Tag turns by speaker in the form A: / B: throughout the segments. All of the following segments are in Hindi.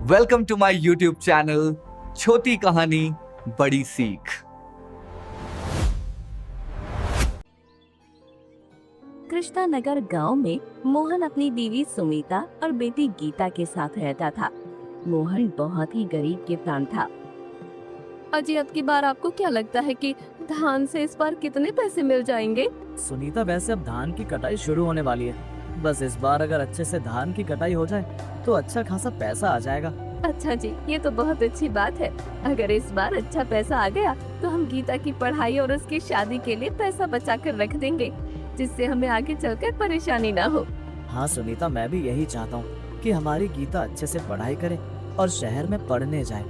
A: Welcome to my YouTube channel छोटी कहानी बड़ी सीख।
B: कृष्णा नगर गांव में मोहन अपनी बीवी सुमिता और बेटी गीता के साथ रहता था। मोहन बहुत ही गरीब के प्राण था। अजी, अब की बार आपको क्या लगता है कि धान से इस बार कितने पैसे मिल जाएंगे?
C: सुनीता, वैसे अब धान की कटाई शुरू होने वाली है। बस इस बार अगर अच्छे से धान की कटाई हो जाए तो अच्छा खासा पैसा आ जाएगा।
B: अच्छा जी, ये तो बहुत अच्छी बात है। अगर इस बार अच्छा पैसा आ गया तो हम गीता की पढ़ाई और उसकी शादी के लिए पैसा बचा कर रख देंगे, जिससे हमें आगे चलकर परेशानी ना हो।
C: हाँ सुनीता, मैं भी यही चाहता हूँ कि हमारी गीता अच्छे से पढ़ाई करे और शहर में पढ़ने जाए।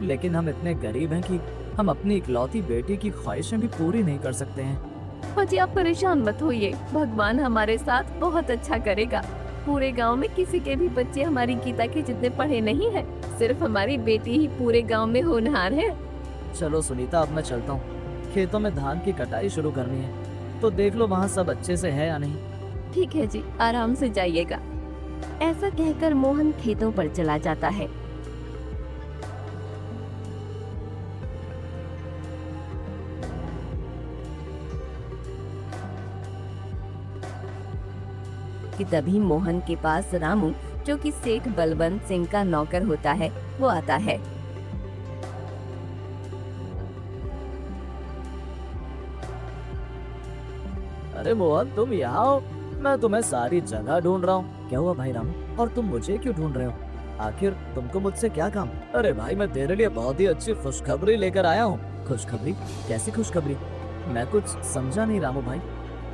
C: लेकिन हम इतने गरीब हैं कि हम अपनी इकलौती बेटी की ख्वाहिशें भी पूरी नहीं कर सकते हैं।
B: जी, आप परेशान मत होइए, भगवान हमारे साथ बहुत अच्छा करेगा। पूरे गांव में किसी के भी बच्चे हमारी गीता के जितने पढ़े नहीं हैं, सिर्फ हमारी बेटी ही पूरे गांव में होनहार है।
C: चलो सुनीता, अब मैं चलता हूँ। खेतों में धान की कटाई शुरू करनी है, तो देख लो वहाँ सब अच्छे से है या नहीं।
B: ठीक है जी, आराम से जाइएगा। ऐसा कहकर मोहन खेतों पर चला जाता है। कि तभी मोहन के पास रामू, जो कि सेठ बलवंत सिंह का नौकर होता है, वो आता है।
C: अरे मोहन, तुम यहाँ हो? मैं तुम्हें सारी जगह ढूंढ रहा हूँ। क्या हुआ भाई रामू, और तुम मुझे क्यों ढूंढ रहे हो? आखिर तुमको मुझसे क्या काम? अरे भाई, मैं तेरे लिए बहुत ही अच्छी खुशखबरी लेकर आया हूँ। खुशखबरी? कैसी खुशखबरी? मैं कुछ समझा नहीं रामू भाई।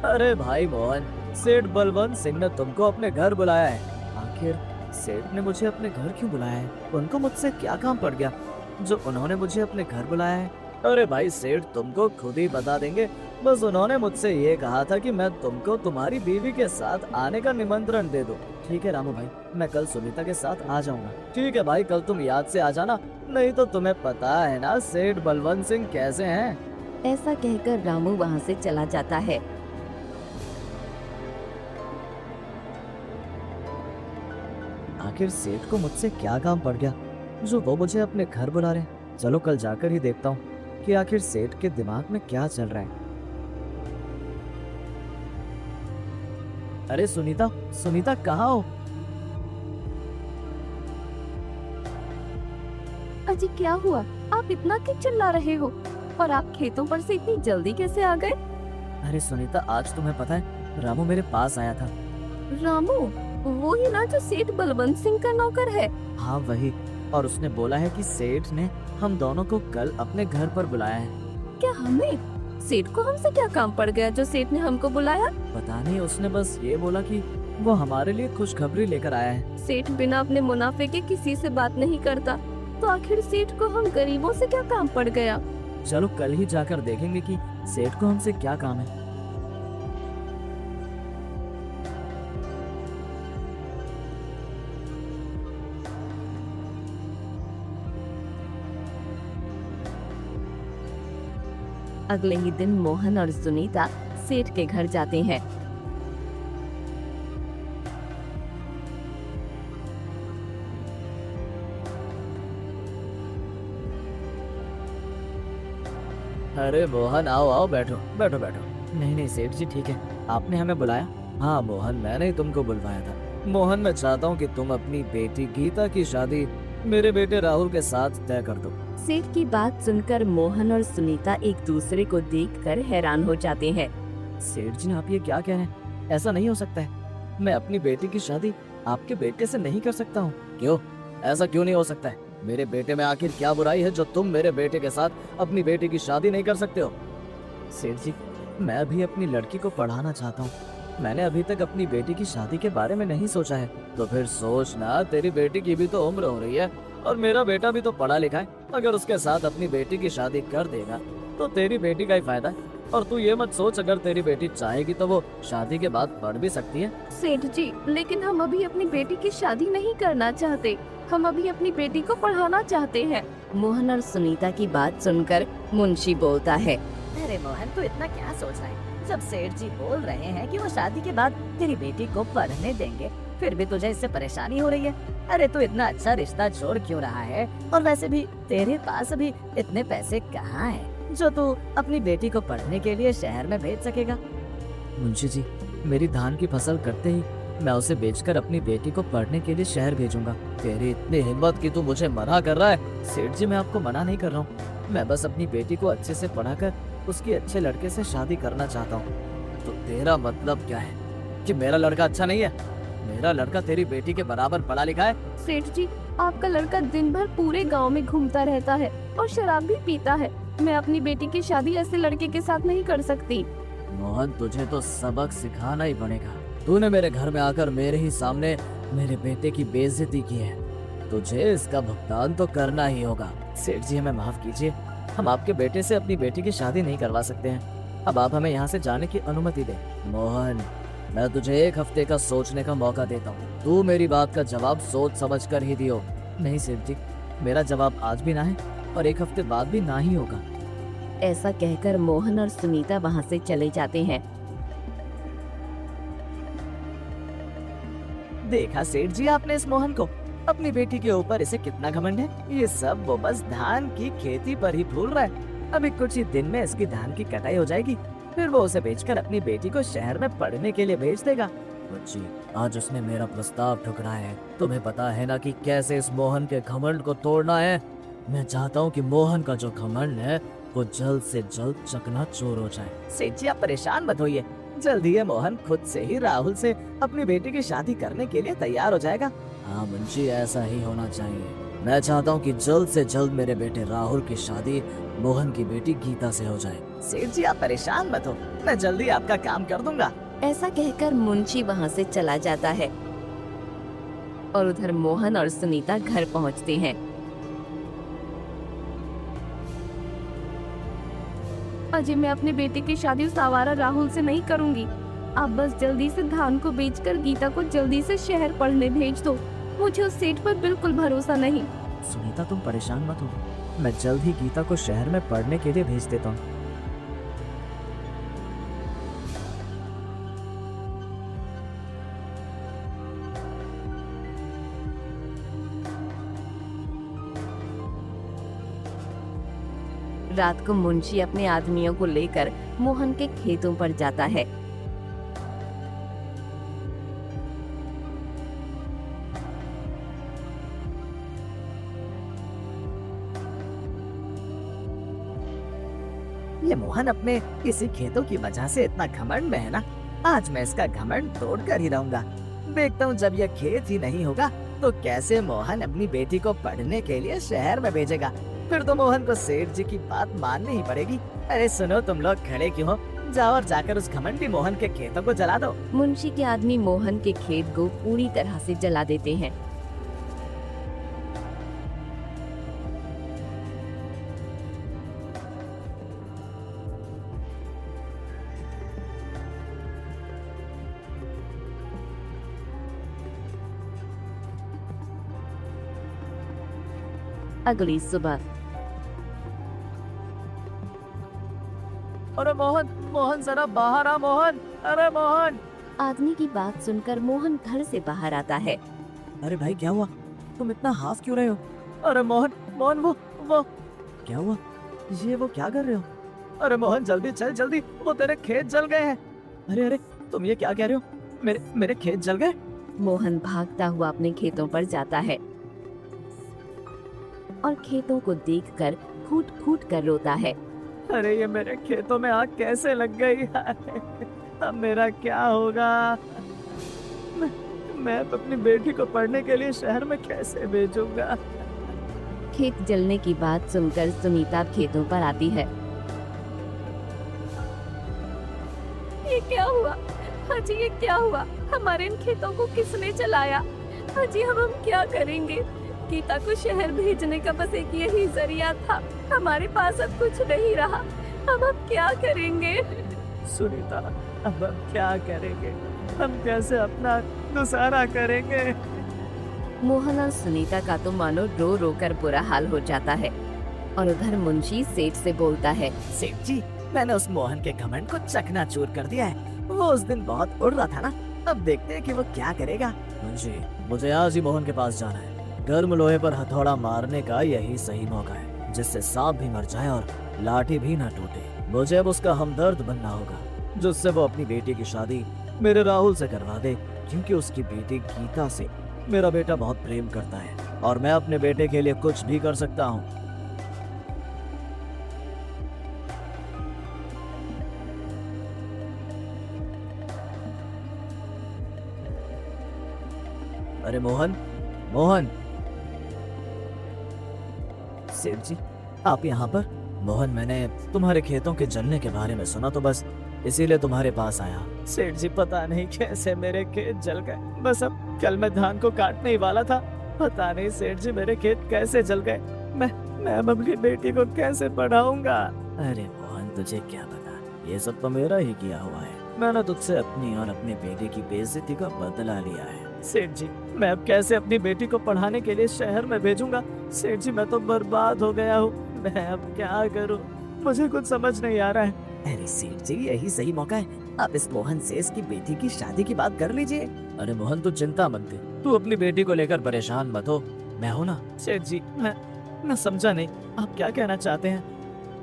C: अरे भाई मोहन, सेठ बलवंत सिंह ने तुमको अपने घर बुलाया है। आखिर सेठ ने मुझे अपने घर क्यों बुलाया है? उनको मुझसे क्या काम पड़ गया जो उन्होंने मुझे अपने घर बुलाया है? अरे भाई, सेठ तुमको खुद ही बता देंगे। बस उन्होंने मुझसे ये कहा था कि मैं तुमको तुम्हारी बीवी के साथ आने का निमंत्रण दे दूं। ठीक है रामू भाई, मैं कल सुनीता के साथ आ जाऊंगा। ठीक है भाई, कल तुम याद से आ जाना, नहीं तो तुम्हें पता है ना सेठ बलवंत सिंह कैसे हैं।
B: ऐसा कहकर रामू वहाँ से चला जाता है।
C: आखिर सेठ को मुझसे क्या काम पड़ गया जो वो मुझे अपने घर बुला रहे? चलो कल जाकर ही देखता हूँ कि आखिर सेठ के दिमाग में क्या चल रहा है। अरे सुनीता, सुनीता कहाँ हो?
B: अजी, क्या हुआ? आप इतना क्यों चिल्ला रहे हो? और आप खेतों पर से इतनी जल्दी कैसे आ गए?
C: अरे सुनीता, आज तुम्हें पता है रामू मेरे पास आया था।
B: रामू? वो ही ना जो सेठ बलवंत सिंह का नौकर है?
C: हाँ वही, और उसने बोला है कि सेठ ने हम दोनों को कल अपने घर पर बुलाया है।
B: क्या हमें? सेठ को हमसे क्या काम पड़ गया जो सेठ ने हमको बुलाया?
C: पता नहीं, उसने बस ये बोला कि वो हमारे लिए खुशखबरी लेकर आया है।
B: सेठ बिना अपने मुनाफे के किसी से बात नहीं करता, तो आखिर सेठ को हम गरीबों से क्या काम पड़ गया?
C: चलो कल ही जाकर देखेंगे कि सेठ को हमसे क्या काम है।
B: अगले ही दिन मोहन और सुनीता सेठ के घर जाते हैं।
C: अरे मोहन, आओ आओ, बैठो बैठो बैठो। नहीं नहीं सेठ जी, ठीक है, आपने हमें बुलाया? हाँ मोहन, मैंने ही तुमको बुलवाया था। मोहन, मैं चाहता हूँ कि तुम अपनी बेटी गीता की शादी मेरे बेटे राहुल के साथ तय कर दो।
B: सेठ की बात सुनकर मोहन और सुनीता एक दूसरे को देखकर हैरान हो जाते हैं।
C: सेठ जी, आप ये क्या कह रहे हैं? ऐसा नहीं हो सकता है। मैं अपनी बेटी की शादी आपके बेटे से नहीं कर सकता हूँ। क्यों? ऐसा क्यों नहीं हो सकता है? मेरे बेटे में आखिर क्या बुराई है जो तुम मेरे बेटे के साथ अपनी बेटी की शादी नहीं कर सकते हो? सेठ जी, मैं भी अपनी लड़की को पढ़ाना चाहता हूँ। मैंने अभी तक अपनी बेटी की शादी के बारे में नहीं सोचा है। तो फिर सोच ना, तेरी बेटी की भी तो उम्र हो रही है और मेरा बेटा भी तो पढ़ा लिखा है। अगर उसके साथ अपनी बेटी की शादी कर देगा तो तेरी बेटी का ही फायदा है। और तू ये मत सोच, अगर तेरी बेटी चाहेगी तो वो शादी के बाद पढ़ भी सकती है।
B: सेठ जी, लेकिन हम अभी अपनी बेटी की शादी नहीं करना चाहते, हम अभी अपनी बेटी को पढ़ाना चाहते हैं। मोहन और सुनीता की बात सुनकर मुंशी बोलता है।
D: अरे मोहन, तू इतना क्या सोच रहा है? जब सेठ जी बोल रहे हैं कि वो शादी के बाद तेरी बेटी को पढ़ने देंगे,
C: फिर भी तुझे इससे परेशानी हो रही है। अरे तू इतना अच्छा रिश्ता छोड़ क्यों रहा है? और वैसे भी तेरे पास अभी इतने पैसे कहाँ हैं जो तू अपनी बेटी को पढ़ने के लिए शहर में भेज सकेगा? मुंशी जी, मेरी धान की फसल करते ही मैं उसे बेचकर अपनी बेटी को पढ़ने के लिए शहर भेजूंगा। तेरी इतनी हिम्मत कि तू मुझे मना कर रहा है? सेठ जी, मैं आपको मना नहीं कर रहा हूँ। मैं बस अपनी बेटी को अच्छे से पढ़ाकर उसकी अच्छे लड़के से शादी करना चाहता हूँ। तो तेरा मतलब क्या है कि मेरा लड़का अच्छा नहीं है? मेरा लड़का तेरी बेटी के बराबर पढ़ा लिखा है।
B: सेठ जी, आपका लड़का दिन भर पूरे गांव में घूमता रहता है और शराब भी पीता है। मैं अपनी बेटी की शादी ऐसे लड़के के साथ नहीं कर सकती।
C: मोहन, तुझे तो सबक सिखाना ही पड़ेगा। तूने मेरे घर में आकर मेरे ही सामने मेरे बेटे की बेइज्जती की है। तुझे इसका भुगतान तो करना ही होगा। सेठ जी, हमें माफ कीजिए, हम आपके बेटे से अपनी बेटी की शादी नहीं करवा सकते हैं। अब आप हमें यहाँ से जाने की अनुमति दें। मोहन, मैं तुझे 1 हफ्ते का सोचने का मौका देता हूँ। तू मेरी बात का जवाब सोच समझ कर ही दियो। नहीं सेठ जी, मेरा जवाब आज भी ना है और 1 हफ्ते बाद भी ना ही होगा।
B: ऐसा कहकर मोहन और सुनीता वहाँ से चले जाते हैं।
C: देखा सेठ जी आपने इस मोहन को? अपनी बेटी के ऊपर इसे कितना घमंड है। ये सब वो बस धान की खेती पर ही भूल रहा है। अभी कुछ ही दिन में इसकी धान की कटाई हो जाएगी, फिर वो उसे बेचकर अपनी बेटी को शहर में पढ़ने के लिए भेज देगा। बच्ची, आज उसने मेरा प्रस्ताव ठुकराया है। तुम्हें पता है ना कि कैसे इस मोहन के घमंड को तोड़ना है। मैं चाहता हूँ कि मोहन का जो घमंड है वो जल्द से जल्द चकनाचूर हो जाए। सेठ जी, आप परेशान मत होइए, जल्दी ये मोहन खुद से ही राहुल से अपनी बेटी की शादी करने के लिए तैयार हो जाएगा। हाँ मुंशी, ऐसा ही होना चाहिए। मैं चाहता हूँ कि जल्द से जल्द मेरे बेटे राहुल की शादी मोहन की बेटी गीता से हो जाए। सेठ जी, आप परेशान मत हो, मैं जल्दी आपका काम कर दूंगा।
B: ऐसा कहकर मुंशी वहाँ से चला जाता है और उधर मोहन और सुनीता घर पहुँचते हैं। अजय, मैं अपनी बेटी की शादी उस आवारा राहुल से नहीं करूंगी। आप बस जल्दी से धान को बेचकर गीता को जल्दी से शहर पढ़ने भेज दो। मुझे उस सेठ पर बिल्कुल भरोसा नहीं।
C: सुनीता, तुम परेशान मत हो, मैं जल्द ही गीता को शहर में पढ़ने के लिए भेज देता हूँ।
B: रात को मुंशी अपने आदमियों को लेकर मोहन के खेतों पर जाता है।
C: ये मोहन अपने इसी खेतों की वजह से इतना घमंड में है ना, आज मैं इसका घमंड तोड़ कर ही रहूंगा। देखता हूँ जब ये खेत ही नहीं होगा तो कैसे मोहन अपनी बेटी को पढ़ने के लिए शहर में भेजेगा। फिर तो मोहन को सेठ जी की बात माननी ही पड़ेगी। अरे सुनो, तुम लोग खड़े क्यों हो? जाओ और जाकर उस घमंडी मोहन के खेतों को जला दो।
B: मुंशी के आदमी मोहन के खेत को पूरी तरह से जला देते हैं। अगली सुबह।
C: अरे मोहन, मोहन जरा बाहर आ मोहन। अरे मोहन।
B: आदमी की बात सुनकर मोहन घर से बाहर आता है।
C: अरे भाई, क्या हुआ? तुम इतना हाफ क्यों रहे हो? अरे मोहन, मोहन, वो क्या हुआ? ये वो क्या कर रहे हो? अरे मोहन, जल्दी चल, जल्दी, वो तेरे खेत जल गए हैं। अरे अरे, तुम ये क्या कह रहे हो? मेरे खेत जल गए?
B: मोहन भागता हुआ अपने खेतों पर जाता है और खेतों को देखकर फूट फूट कर रोता है।
C: अरे ये मेरे खेतों में आग कैसे लग गई? अब मेरा क्या होगा? मैं अपनी बेटी को पढ़ने के लिए शहर में कैसे भेजूंगा?
B: खेत जलने की बात सुनकर सुनीता खेतों पर आती है। ये क्या हुआ? हाजी, ये क्या हुआ? हमारे इन खेतों को किसने जलाया? हाजी, हम क्या करेंगे? गीता को शहर भेजने का बस एक यही जरिया था। हमारे पास अब कुछ नहीं रहा। अब हम क्या करेंगे?
C: सुनीता, अब हम क्या करेंगे? हम कैसे अपना गुजारा करेंगे?
B: मोहन और सुनीता का तो मानो रो रो कर बुरा हाल हो जाता है और उधर मुंशी सेठ से बोलता है।
C: सेठ जी, मैंने उस मोहन के घमंड को चकनाचूर कर दिया है। वो उस दिन बहुत उड़ रहा था ना, अब देखते हैं कि वो क्या करेगा। मुंशी, मुझे आज ही मोहन के पास जाना है। गर्म लोहे पर हथौड़ा मारने का यही सही मौका है, जिससे सांप भी मर जाए और लाठी भी ना टूटे। मुझे अब उसका हमदर्द बनना होगा, जिससे वो अपनी बेटी की शादी मेरे राहुल से करवा दे, क्योंकि उसकी बेटी गीता से मेरा बेटा बहुत प्रेम करता है और मैं अपने बेटे के लिए कुछ भी कर सकता हूँ। अरे मोहन, मोहन। सेठ जी, आप यहाँ पर? मोहन, मैंने तुम्हारे खेतों के जलने के बारे में सुना, तो बस इसीलिए तुम्हारे पास आया। सेठ जी, पता नहीं कैसे मेरे खेत जल गए। बस अब कल मैं धान को काटने ही वाला था। पता नहीं सेठ जी मेरे खेत कैसे जल गए। मैं अब अपनी बेटी को कैसे पढ़ाऊंगा? अरे मोहन, तुझे क्या पता, ये सब तो मेरा ही किया हुआ है। मैंने तुझसे अपनी और अपने बेटे की बेइज्जती का बदला लिया है। सेठ जी, मैं अब कैसे अपनी बेटी को पढ़ाने के लिए शहर में भेजूंगा? सेठ जी, मैं तो बर्बाद हो गया हूँ। मैं अब क्या करूँ? मुझे कुछ समझ नहीं आ रहा है। अरे सेठ जी, यही सही मौका है, आप इस मोहन से इसकी बेटी की शादी की बात कर लीजिए। अरे मोहन, तू चिंता मत कर, तू अपनी बेटी को लेकर परेशान मत हो, मैं हूँ ना। सेठ जी, मैं समझा नहीं, आप क्या कहना चाहते हैं?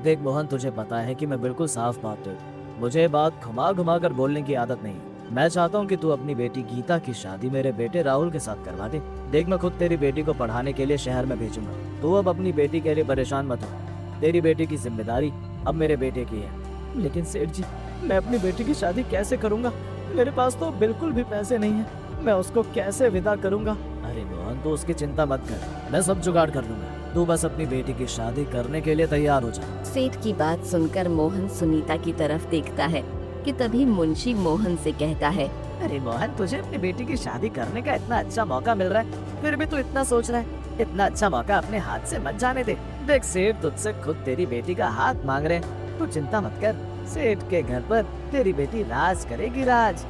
C: देख मोहन, तुझे पता है कि मैं बिल्कुल साफ बात हूँ, मुझे बात घुमा घुमा कर बोलने की आदत नहीं। मैं चाहता हूँ कि तू अपनी बेटी गीता की शादी मेरे बेटे राहुल के साथ करवा दे। देख, मैं खुद तेरी बेटी को पढ़ाने के लिए शहर में भेजूंगा, तू अब अपनी बेटी के लिए परेशान मत हो। तेरी बेटी की जिम्मेदारी अब मेरे बेटे की है। लेकिन सेठ जी, मैं अपनी बेटी की शादी कैसे करूंगा? मेरे पास तो बिल्कुल भी पैसे नहीं है, मैं उसको कैसे विदा करूंगा? अरे मोहन, तू उसकी चिंता मत कर, मैं सब जुगाड़ कर लूंगा, तू बस अपनी बेटी की शादी करने के लिए तैयार हो जा।
B: सेठ की बात सुनकर मोहन सुनीता की तरफ देखता है कि तभी मुंशी मोहन से कहता है,
C: अरे मोहन, तुझे अपनी बेटी की शादी करने का इतना अच्छा मौका मिल रहा है, फिर भी तू इतना सोच रहा है। इतना अच्छा मौका अपने हाथ से मत जाने दे। देख, सेठ तुझसे खुद तेरी बेटी का हाथ मांग रहे हैं, तू चिंता मत कर, सेठ के घर पर तेरी बेटी राज करेगी, राज।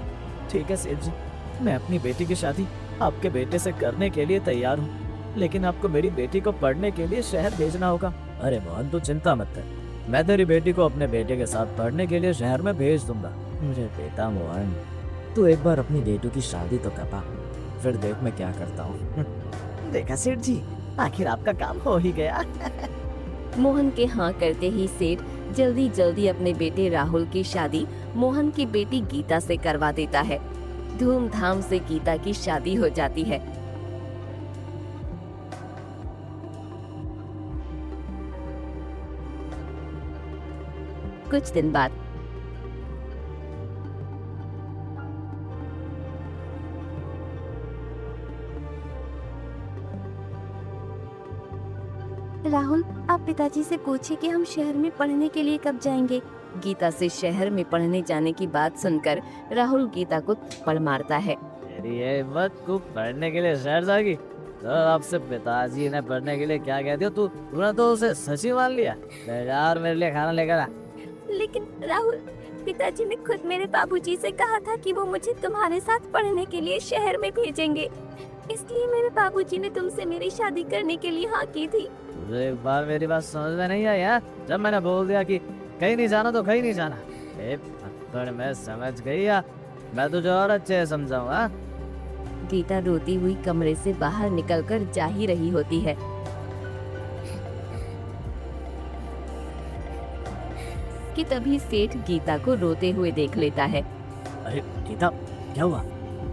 C: ठीक है सेठ जी, मैं अपनी बेटी की शादी आपके बेटे से करने के लिए तैयार हूँ, लेकिन आपको मेरी बेटी को पढ़ने के लिए शहर भेजना होगा। अरे मोहन, तू चिंता मत कर, मैं तेरी बेटी को अपने बेटे के साथ पढ़ने के लिए शहर में भेज दूंगा। मुझे बेटा मोहन, तू एक बार अपनी बेटी की शादी तो करवा, फिर देख मैं क्या करता हूँ। देखा सेठ जी, आखिर आपका काम हो ही गया।
B: मोहन के हाँ करते ही सेठ जल्दी जल्दी अपने बेटे राहुल की शादी मोहन की बेटी गीता से करवा देता है। धूमधाम से गीता की शादी हो जाती है। कुछ दिन बाद राहुल, आप पिताजी से पूछिए कि हम शहर में पढ़ने के लिए कब जाएंगे। गीता से शहर में पढ़ने जाने की बात सुनकर राहुल गीता को थप्पड़ मारता है।
C: तेरी ये हिम्मत, तू पढ़ने के लिए शहर जाएगी? तो आपसे पिताजी ने पढ़ने के लिए क्या कहती हो? तूने तो उसे सची मान लिया। यार, मेरे लिए खाना लेकर आ।
B: लेकिन राहुल, पिताजी ने खुद मेरे बाबूजी से कहा था कि वो मुझे तुम्हारे साथ पढ़ने के लिए शहर में भेजेंगे, इसलिए मेरे बाबूजी ने तुमसे मेरी शादी करने के लिए हाँ की थी।
C: तुझे एक बार मेरी बात समझ में नहीं आई है? जब मैंने बोल दिया कि कहीं नहीं जाना तो कहीं नहीं जाना, पकड़ में समझ गई या मैं तुझे और अच्छे से समझाऊंगा।
B: गीता रोती हुई कमरे से बाहर निकलकर जा ही रही होती है कि तभी सेठ गीता को रोते हुए देख लेता है।
C: अरे गीता, क्या हुआ?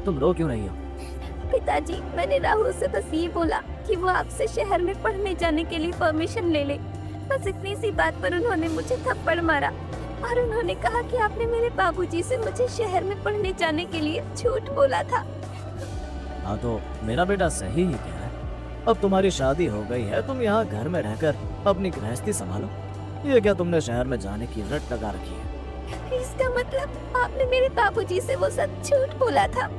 C: तुम रो क्यों रही हो?
B: पिताजी, मैंने राहुल से बस ये बोला कि वो आपसे शहर में पढ़ने जाने के लिए परमिशन ले ले। बस इतनी सी बात पर उन्होंने मुझे थप्पड़ मारा और उन्होंने कहा कि आपने मेरे बाबूजी से मुझे शहर में पढ़ने जाने के लिए झूठ बोला था।
C: हाँ, तो मेरा बेटा सही ही कह रहा है। अब तुम्हारी शादी हो गई है, तुम यहाँ घर में रहकर अपनी गृहस्थी संभालो। ये क्या तुमने शहर में जाने की रट लगा रखी है?
B: इसका मतलब आपने मेरे बाबूजी से वो सब झूठ बोला था?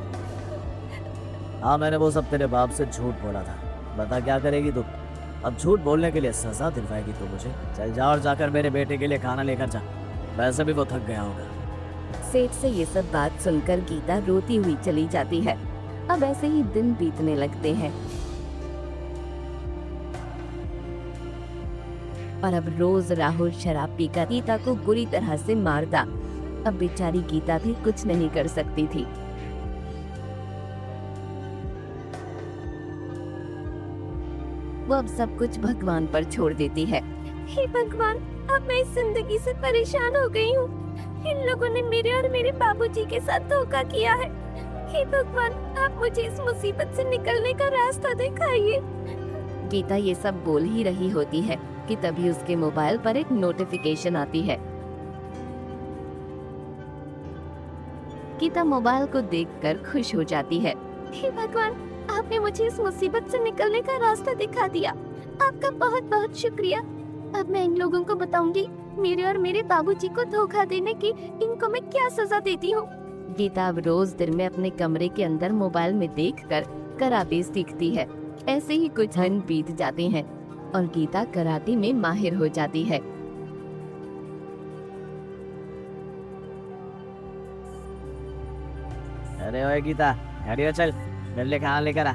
C: हाँ, मैंने वो सब तेरे बाप से झूठ बोला था। बता क्या करेगी तू? अब झूठ बोलने के लिए सजा दिलवाएगी तू मुझे? चल जा और जाकर मेरे बेटे के लिए खाना लेकर जा, वैसे भी वो थक गया होगा।
B: सेठ से ये सब बात सुनकर गीता रोती हुई चली जाती है। अब ऐसे ही दिन बीतने लगते हैं और अब रोज राहुल शराब पीकर गीता को बुरी तरह से मारता। अब बेचारी गीता भी कुछ नहीं कर सकती थी। वो अब सब कुछ भगवान पर छोड़ देती है। हे भगवान, अब मैं इस जिंदगी से परेशान हो गई हूँ। इन लोगों ने मेरे और मेरे बाबूजी के साथ धोखा किया है। हे भगवान, आप मुझे इस मुसीबत से निकलने का रास्ता दिखाइए। गीता ये सब बोल ही रही होती है कि तभी उसके मोबाइल पर एक नोटिफिकेशन आती है। गीता मोबाइल को देखकर खुश हो जाती है। हे भगवान, आपने मुझे इस मुसीबत से निकलने का रास्ता दिखा दिया। आपका बहुत बहुत शुक्रिया। अब मैं इन लोगों को बताऊंगी मेरे और मेरे बाबूजी को धोखा देने की इनको मैं क्या सजा देती हूँ। गीता अब रोज दिन में अपने कमरे के अंदर मोबाइल में देखकर कराटे सीखती है। ऐसे ही कुछ दिन बीत जाते हैं और गीता कराटे में माहिर हो जाती है।
C: अरे ओए गीता, गाड़ी चल, मेरे लिए खाना लेकर आ।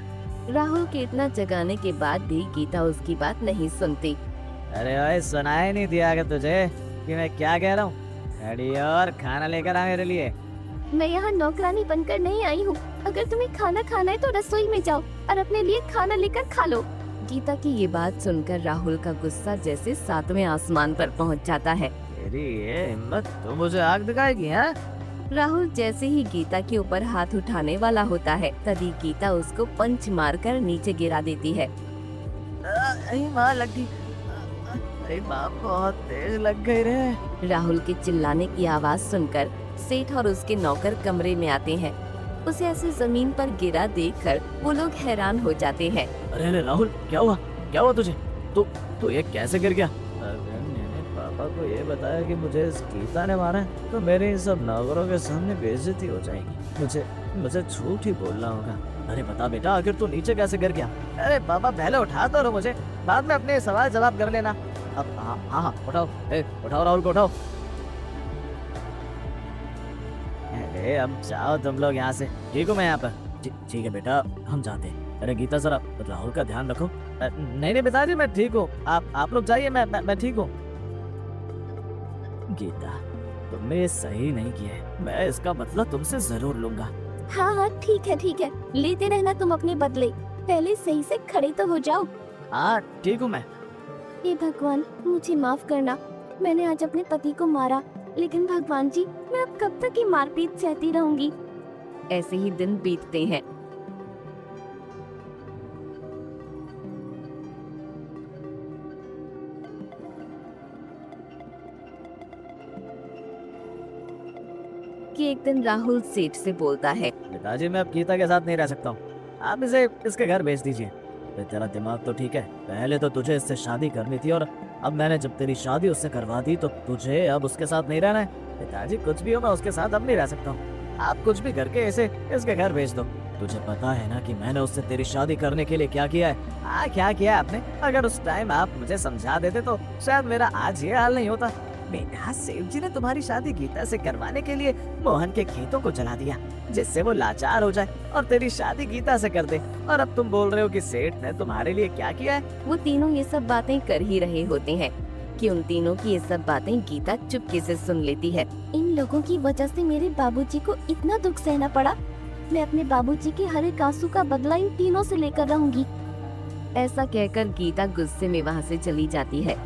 B: राहुल के इतना जगाने के बाद भी गीता उसकी बात नहीं सुनती।
C: अरे ओए, सुनाई नहीं दिया क्या तुझे कि मैं क्या कह रहा हूँ? गाड़ी और खाना लेकर आ मेरे लिए।
B: मैं यहाँ नौकरानी बनकर नहीं आई हूँ। अगर तुम्हें खाना खाना है तो रसोई में जाओ और अपने लिए खाना लेकर खा लो। गीता की ये बात सुनकर राहुल का गुस्सा जैसे सातवें आसमान पर पहुँच जाता है।
C: तेरी ये हिम्मत, तू मुझे आग दिखाएगी? हाँ,
B: राहुल जैसे ही गीता के ऊपर हाथ उठाने वाला होता है तभी गीता उसको पंच मारकर नीचे गिरा देती है।
C: माँ लगी, अरे माँ बहुत तेज लग गई रे।
B: राहुल के चिल्लाने की आवाज सुनकर सेठ और उसके नौकर कमरे में आते हैं। उसे ऐसे जमीन पर गिरा देखकर वो लोग हैरान हो जाते हैं।
C: अरे राहुल, क्या हुआ? क्या हुआ तुझे? तू ये कैसे गिर गया? अगर मैंने पापा को ये बताया कि मुझे इस गीता ने मारा है तो मेरे इन सब नौकरों के सामने बेइज्जती हो जाएगी। मुझे झूठ ही बोलना होगा। अरे बता बेटा, आखिर तू नीचे कैसे गिर गया? अरे पापा, पहले उठा तो रहो मुझे, बाद में अपने सवाल जवाब कर लेना। अब हाँ, उठाओ, उठाओ राहुल को, उठाओ। अरे अब जाओ तुम लोग यहाँ से। ठीक हूँ मैं यहाँ पर। ठीक है बेटा, हम जाते हैं। अरे गीता, जरा राहुल का ध्यान रखो। नहीं पिताजी, मैं ठीक हूँ। आप लोग जाइए, मैं ठीक हूँ। गीता, तुमने ये सही नहीं किया है। मैं इसका बदला तुमसे जरूर लूंगा।
B: हाँ, ठीक है, लेते रहना तुम अपने बदले। पहले सही से खड़े तो हो जाओ।
C: हाँ, ठीक हूँ मैं।
B: हे भगवान, मुझे माफ करना। मैंने आज अपने पति को मारा, लेकिन भगवान जी, मैं अब कब तक ये मारपीट सहती रहूंगी। ऐसे ही दिन बीतते हैं। कि एक दिन राहुल सेठ से बोलता है।
C: पिताजी, मैं अब गीता के साथ नहीं रह सकता हूँ। आप इसे इसके घर भेज दीजिए। तेरा दिमाग तो ठीक है, पहले तो तुझे इससे शादी करनी थी और अब मैंने जब तेरी शादी उससे करवा दी तो तुझे अब उसके साथ नहीं रहना है। पिताजी, कुछ भी हो, मैं उसके साथ अब नहीं रह सकता हूँ। आप कुछ भी करके इसे इसके घर भेज दो। तुझे पता है ना कि मैंने उससे तेरी शादी करने के लिए क्या किया है? क्या किया है आपने? अगर उस टाइम आप मुझे समझा देते तो शायद मेरा आज ये हाल नहीं होता। बेटा, सेठ जी ने तुम्हारी शादी गीता से करवाने के लिए मोहन के खेतों को जला दिया, जिससे वो लाचार हो जाए और तेरी शादी गीता से कर दे। और अब तुम बोल रहे हो कि सेठ ने तुम्हारे लिए क्या किया है?
B: वो तीनों ये सब बातें कर ही रहे होते हैं कि उन तीनों की ये सब बातें गीता चुपके से सुन लेती है। इन लोगों की वजह से मेरे बाबूजी को इतना दुख सहना पड़ा। मैं अपने बाबूजी के हर एक आंसू का बदला इन तीनों से लेकर रहूंगी। ऐसा कहकर गीता गुस्से में वहाँ से चली जाती है।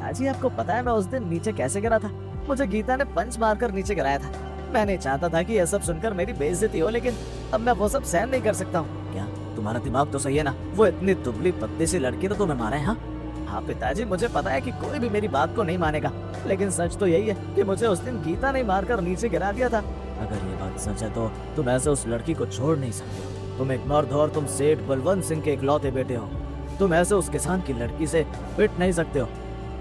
C: पिताजी, आपको पता है मैं उस दिन नीचे कैसे गिरा था? मुझे गीता ने पंच मारकर नीचे गिराया था। मैं नहीं चाहता था कि यह सब सुनकर मेरी बेइज्जती हो, लेकिन अब मैं वो सब सहन नहीं कर सकता हूँ। क्या तुम्हारा दिमाग तो सही है ना? वो इतनी दुबली पतली सी लड़की ने तुम्हें मारा है? हाँ पिताजी, मुझे पता है कि कोई भी मेरी बात को नहीं मानेगा, लेकिन सच तो यही है कि मुझे उस दिन गीता ने मारकर नीचे गिरा दिया था। अगर ये बात सच है तो तुम ऐसे उस लड़की को छोड़ नहीं सकते। तुम एक मर्द हो और तुम सेठ बलवंत सिंह के इकलौते बेटे हो। तुम ऐसे उस किसान की लड़की से पिट नहीं सकते हो।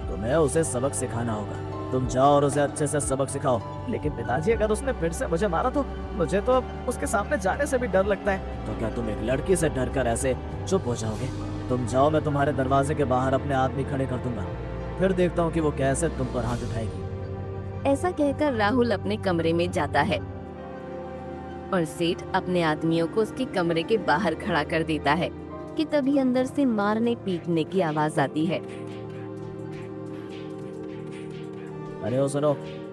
C: तुम्हें उसे सबक सिखाना होगा। तुम जाओ और उसे अच्छे से सबक सिखाओ। लेकिन पिताजी, अगर उसने फिर से मुझे मारा तो मुझे तो उसके सामने जाने से भी डर लगता है। तो क्या तुम एक लड़की से डरकर ऐसे चुप हो जाओगे? तुम जाओ, मैं तुम्हारे दरवाजे के बाहर अपने आदमी खड़े कर दूंगा, फिर देखता हूँ कि वो कैसे तुम पर हाथ उठाएगी।
B: ऐसा कहकर राहुल अपने कमरे में जाता है और सेठ अपने आदमियों को उसके कमरे के बाहर खड़ा कर देता है कि तभी अंदर से मारने पीटने की आवाज आती है।
C: अरे ओ सुनो,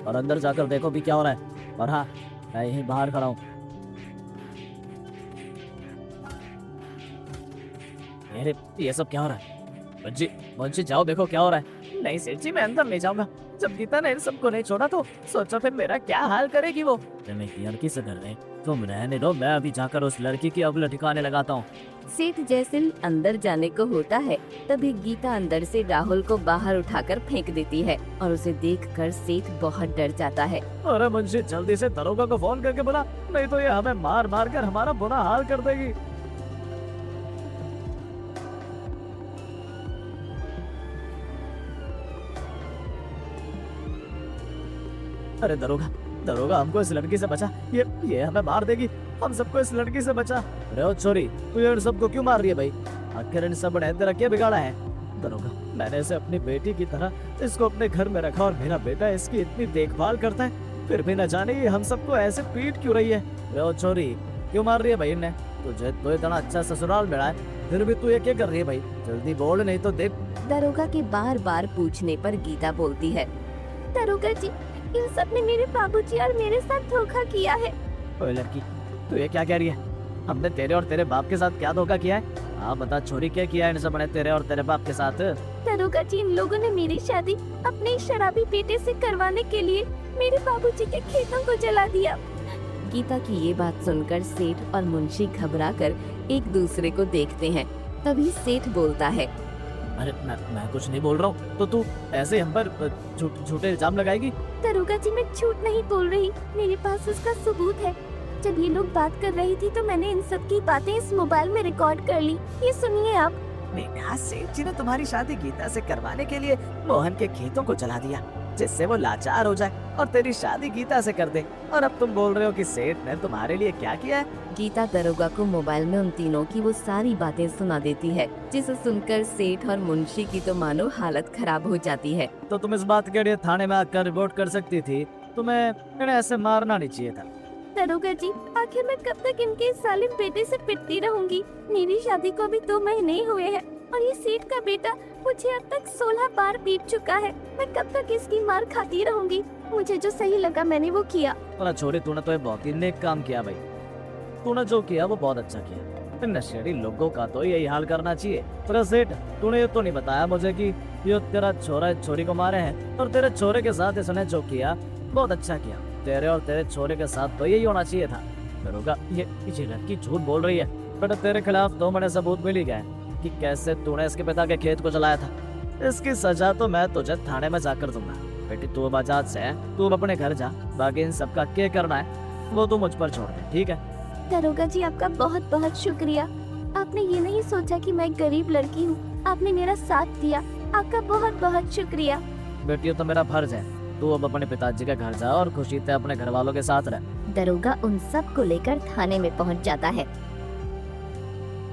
C: और अंदर जाकर देखो भी क्या हो रहा है। और हाँ, मैं यहीं बाहर खड़ा हूँ। अरे ये सब क्या हो रहा है? मुंशी मुंशी जाओ देखो क्या हो रहा है। नहीं सेठ जी मैं अंदर नहीं जाऊंगा। जब गीता ने इन सबको नहीं छोड़ा तो सोचो फिर मेरा क्या हाल करेगी वो। मैं लड़की से कर रहे तुम रहने दो, मैं अभी जाकर उस लड़की की अगले ठिकाने लगाता हूँ।
B: सेठ जैसे अंदर जाने को होता है तभी गीता अंदर से राहुल को बाहर उठाकर फेंक देती है और उसे देखकर सेठ बहुत डर जाता है।
C: अरे मुंशी जल्दी से दरोगा को फोन करके बुला, नहीं तो ये हमें मार मार कर हमारा बुरा हाल कर देगी। अरे दरोगा दरोगा हमको इस लड़की से बचा, ये हमें मार देगी, हम सबको इस लड़की से बचा। अरे ओ छोरी तू इन सबको क्यों मार रही है भाई? आखिर इन सब ने तेरा क्या बिगाड़ा है? दरोगा मैंने इसे अपनी बेटी की तरह इसको अपने घर में रखा और मेरा बेटा इसकी इतनी देखभाल करता है, फिर भी न जाने ये हम सबको ऐसे पीट क्यों रही है। अरे ओ छोरी क्यों मार रही है भाई इन्हें? तुझे तो इतना अच्छा ससुराल मिला है, फिर भी तू ये क्या कर रही है भाई? जल्दी बोल नहीं तो देख।
B: दरोगा के बार बार पूछने पर गीता बोलती है, दरोगा जी इन सब ने मेरे बाबूजी और मेरे साथ धोखा किया है।
C: ओए लड़की तू ये क्या कह रही है? हमने तेरे और तेरे बाप के साथ क्या धोखा किया है? हाँ बता छोरी क्या किया है इन सब ने तेरे और तेरे बाप के साथ?
B: दरोगा जी इन लोगों ने मेरी शादी अपने शराबी बेटे से करवाने के लिए मेरे बाबूजी के खेतों को जला दिया। गीता की ये बात सुनकर सेठ और मुंशी घबराकर एक दूसरे को देखते हैं। तभी सेठ बोलता है,
C: अरे मैं कुछ नहीं बोल रहा हूँ, तो तू ऐसे हम पर झूठे इल्जाम लगाएगी?
B: दरोगा जी मैं झूठ नहीं बोल रही, मेरे पास उसका सबूत है। जब ये लोग बात कर रही थी तो मैंने इन सब की बातें इस मोबाइल में रिकॉर्ड कर ली। ये सुनिए आप।
C: सेठ जी ने तुम्हारी शादी गीता से करवाने के लिए मोहन के खेतों को जला दिया, जिससे वो लाचार हो जाए और तेरी शादी गीता से कर दे। और अब तुम बोल रहे हो कि सेठ ने तुम्हारे लिए क्या किया है?
B: गीता दरोगा को मोबाइल में उन तीनों की वो सारी बातें सुना देती है, जिसे सुनकर सेठ और मुंशी की तो मानो हालत खराब हो जाती है।
C: तो तुम इस बात के लिए थाने में आकर रिपोर्ट कर सकती थी, तुम्हें इन्हें ऐसे मारना नहीं चाहिए था।
B: दरोगा जी आखिर मैं कब तक इनके इस जालिम बेटे से पिटती रहूंगी? मेरी शादी को अभी 2 महीने ही हुए हैं और ये सेठ का बेटा मुझे अब तक 16 बार पीट चुका है। मैं कब तक इसकी मार खाती रहूंगी? मुझे जो सही लगा मैंने वो किया।
C: तो छोरी तूने तो बहुत ही नेक काम किया भाई, तूने जो किया वो बहुत अच्छा किया। नशेड़ी लोगों का तो यही हाल करना चाहिए। पर सेठ तूने ये तो नहीं बताया मुझे कि ये तेरा छोरा छोरी को मारे हैं और तेरे छोरे के साथ इसने जो किया बहुत अच्छा किया। तेरे और तेरे छोरे के साथ तो यही होना चाहिए था। दरोगा ये लड़की झूठ बोल रही है, बट तेरे खिलाफ 2 बड़े सबूत मिल ही गए कि कैसे तूने इसके पिता के खेत को जलाया था। इसकी सजा तो मैं तुझे थाने में जाकर दूंगा। बेटी तू अब आजाद से है, तू अपने घर जा, बाकी इन सबका क्या करना है वो तू मुझ पर छोड़ दे, ठीक है?
B: दरोगा जी आपका बहुत बहुत शुक्रिया। आपने ये नहीं सोचा कि मैं गरीब लड़की हूँ, आपने मेरा साथ दिया, आपका बहुत बहुत शुक्रिया।
C: बेटी ये तो मेरा फर्ज है, तू अब अपने पिताजी के घर जा और खुशी से अपने घर वालों के साथ रह।
B: दरोगा उन सब को लेकर थाने में पहुंच जाता है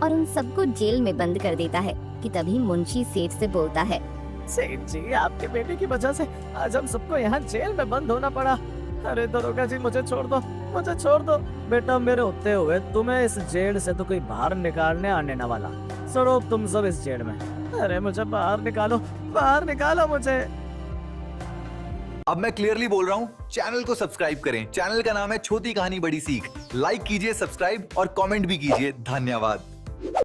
B: और उन सबको जेल में बंद कर देता है कि तभी मुंशी सेठ से बोलता है,
C: सेठ जी आपके बेटे की वजह से आज हम सबको यहाँ जेल में बंद होना पड़ा। अरे दरोगा जी मुझे छोड़ दो, मुझे छोड़ दो। बेटा मेरे होते हुए तुम्हें इस जेल से तो कोई बाहर निकालने आने न वाला। सड़ो तुम सब इस जेल में। अरे मुझे बाहर निकालो मुझे।
A: अब मैं क्लियरली बोल रहा हूँ, चैनल को सब्सक्राइब करें। चैनल का नाम है छोटी कहानी बड़ी सीख। लाइक कीजिए, सब्सक्राइब और कमेंट भी कीजिए। धन्यवाद।